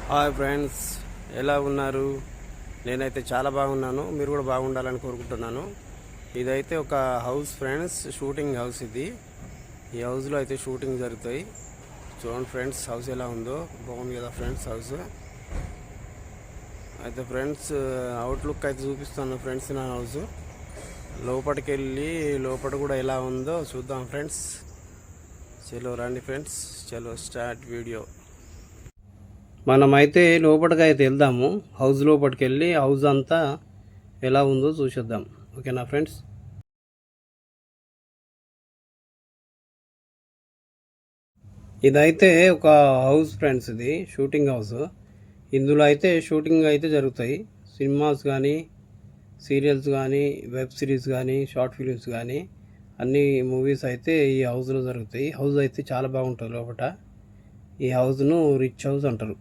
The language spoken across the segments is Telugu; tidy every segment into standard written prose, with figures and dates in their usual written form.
హాయ్ ఫ్రెండ్స్, ఎలా ఉన్నారు? నేనైతే చాలా బాగున్నాను. మీరు కూడా బాగుండాలని కోరుకుంటున్నాను. ఇదైతే ఒక హౌస్ ఫ్రెండ్స్, షూటింగ్ హౌస్ ఇది. ఈ హౌస్లో అయితే షూటింగ్ జరుగుతాయి. చూడండి ఫ్రెండ్స్, హౌస్ ఎలా ఉందో. బాగుంది కదా ఫ్రెండ్స్ హౌస్. అయితే ఫ్రెండ్స్, అవుట్లుక్ అయితే చూపిస్తాను ఫ్రెండ్స్ నా హౌస్. లోపలికి వెళ్ళి లోపల కూడా ఎలా ఉందో చూద్దాం ఫ్రెండ్స్. చలో రండి ఫ్రెండ్స్, చలో స్టార్ట్ వీడియో. మనమైతే లోపలికి అయితే వెళ్దాము. హౌస్ లోపలికి వెళ్ళి హౌస్ అంతా ఎలా ఉందో చూసేద్దాం. ఓకేనా ఫ్రెండ్స్? ఇదైతే ఒక హౌస్ ఫ్రెండ్స్, ఇది షూటింగ్ హౌస్. ఇందులో అయితే షూటింగ్ అయితే జరుగుతాయి. సినిమాస్ కానీ, సీరియల్స్ కానీ, వెబ్ సిరీస్ కానీ, షార్ట్ ఫిలిమ్స్ కానీ, అన్ని మూవీస్ అయితే ఈ హౌస్లో జరుగుతాయి. హౌస్ అయితే చాలా బాగుంటుంది లోపల. ఈ హౌస్ను రిచ్ హౌస్ అంటారు.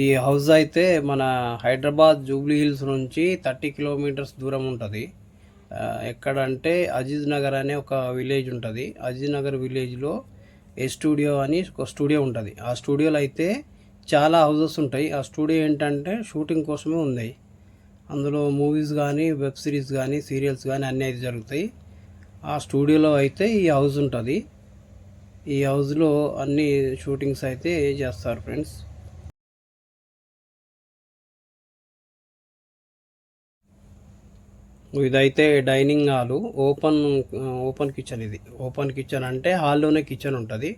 ఈ హౌస్ అయితే మన హైదరాబాద్ జూబ్లీ హిల్స్ నుంచి 30 కిలోమీటర్స్ దూరం ఉంటుంది. ఎక్కడంటే అజీజ్ నగర్ అనే ఒక విలేజ్ ఉంటుంది. అజీజ్ నగర్ విలేజ్లో ఏ స్టూడియో అని ఒక స్టూడియో ఉంటుంది. ఆ స్టూడియోలో అయితే చాలా హౌసెస్ ఉంటాయి. ఆ స్టూడియో ఏంటంటే షూటింగ్ కోసమే ఉన్నాయి. అందులో మూవీస్ కానీ, వెబ్ సిరీస్ కానీ, సీరియల్స్ కానీ అన్నీ అయితే జరుగుతాయి. ఆ స్టూడియోలో అయితే ఈ హౌస్ ఉంటుంది. ఈ హౌస్లో అన్ని షూటింగ్స్ అయితే చేస్తారు ఫ్రెండ్స్. ఇదైతే డైనింగ్ హాలు. ఓపెన్ కిచెన్ ఇది. ఓపెన్ కిచెన్ అంటే హాల్లోనే కిచెన్ ఉంటుంది.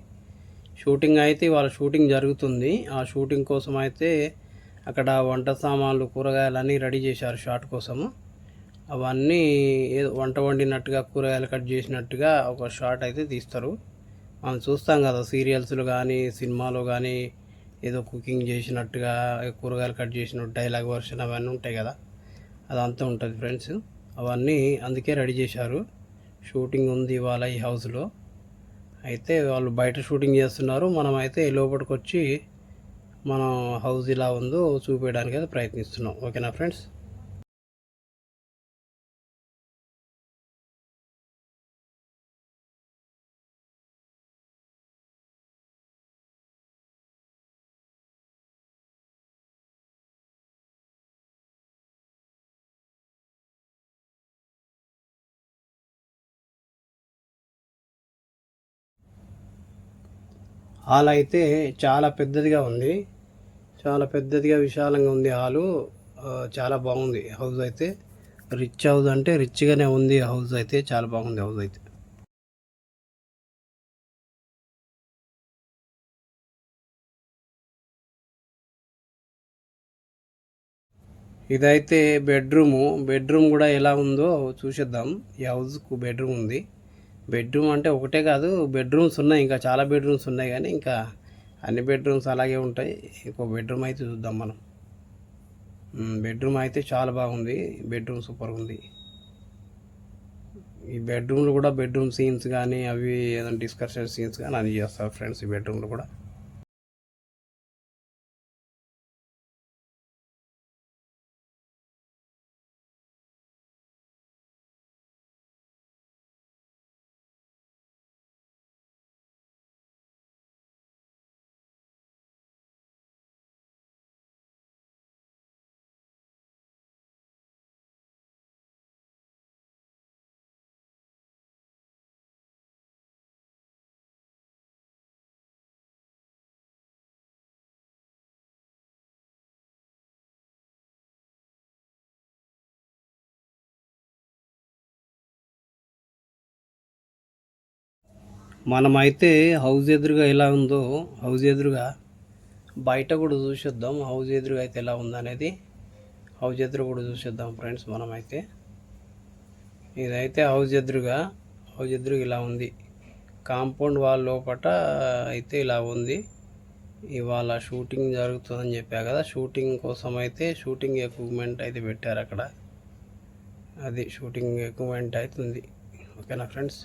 షూటింగ్ అయితే ఇవాళ షూటింగ్ జరుగుతుంది. ఆ షూటింగ్ కోసం అయితే అక్కడ వంట సామాన్లు, కూరగాయలు అన్నీ రెడీ చేశారు షాట్ కోసము. అవన్నీ ఏదో వంట వండినట్టుగా, కూరగాయలు కట్ చేసినట్టుగా ఒక షాట్ అయితే తీస్తారు. మనం చూస్తాం కదా సీరియల్స్లో కానీ, సినిమాలో కానీ, ఏదో కుకింగ్ చేసినట్టుగా, కూరగాయలు కట్ చేసినట్టు డైలాగ్ వర్షన్ అవన్నీ ఉంటాయి కదా, అదంతా ఉంటుంది ఫ్రెండ్స్. అవన్నీ అందుకే రెడీ చేశారు. షూటింగ్ ఉంది ఇవాళ ఈ హౌస్లో. అయితే వాళ్ళు బయట షూటింగ్ చేస్తున్నారు. మనం అయితే లోపలికి వచ్చి మనం హౌస్ ఇలా ఉందో చూపించడానికి అయితే ప్రయత్నిస్తున్నాం. ఓకేనా ఫ్రెండ్స్? హాల్ అయితే చాలా పెద్దదిగా ఉంది. చాలా పెద్దదిగా విశాలంగా ఉంది హాలు. చాలా బాగుంది హౌస్ అయితే. రిచ్ హౌస్ అంటే రిచ్గానే ఉంది హౌస్ అయితే. చాలా బాగుంది హౌస్ అయితే. ఇదైతే బెడ్రూమ్ కూడా ఎలా ఉందో చూసేద్దాం. ఈ హౌస్కు బెడ్రూమ్ ఉంది. బెడ్రూమ్ అంటే ఒకటే కాదు, బెడ్రూమ్స్ ఉన్నాయి, ఇంకా చాలా బెడ్రూమ్స్ ఉన్నాయి. కానీ ఇంకా అన్ని బెడ్రూమ్స్ అలాగే ఉంటాయి. ఇంకో బెడ్రూమ్ అయితే చూద్దాం మనం. బెడ్రూమ్ అయితే చాలా బాగుంది. బెడ్రూమ్ సూపర్ ఉంది. ఈ బెడ్రూమ్లో కూడా బెడ్రూమ్ సీన్స్ కానీ, అవి ఏదైనా డిస్కషన్ సీన్స్ కానీ అది చేస్తారు ఫ్రెండ్స్ ఈ బెడ్రూమ్లో కూడా. మనమైతే హౌస్ ఎదురుగా ఎలా ఉందో, హౌస్ ఎదురుగా బయట కూడా చూసేద్దాం. హౌస్ ఎదురుగా అయితే ఎలా ఉందనేది హౌస్ ఎదురు కూడా చూసేద్దాం ఫ్రెండ్స్. మనమైతే ఇదైతే హౌస్ ఎదురుగా ఇలా ఉంది. కాంపౌండ్ వాల్ లోపట అయితే ఇలా ఉంది. ఇవాళ షూటింగ్ జరుగుతుందని చెప్పా కదా, షూటింగ్ కోసం అయితే షూటింగ్ ఎక్విప్మెంట్ అయితే పెట్టారు అక్కడ. అది షూటింగ్ ఎక్విప్మెంట్ అయితే ఉంది. ఓకేనా ఫ్రెండ్స్?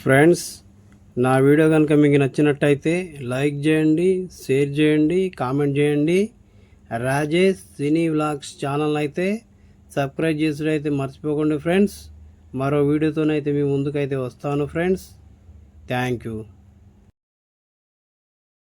ఫ్రెండ్స్, నా వీడియో కనుక మీకు నచ్చినట్టయితే లైక్ చేయండి, షేర్ చేయండి, కామెంట్ చేయండి. రాజేష్ సినీ వ్లాగ్స్ ఛానల్ అయితే సబ్స్క్రైబ్ చేసుడైతే మర్చిపోకండి ఫ్రెండ్స్. మరో వీడియోతోనైతే మీ ముందుకైతే వస్తాను ఫ్రెండ్స్. Thank you.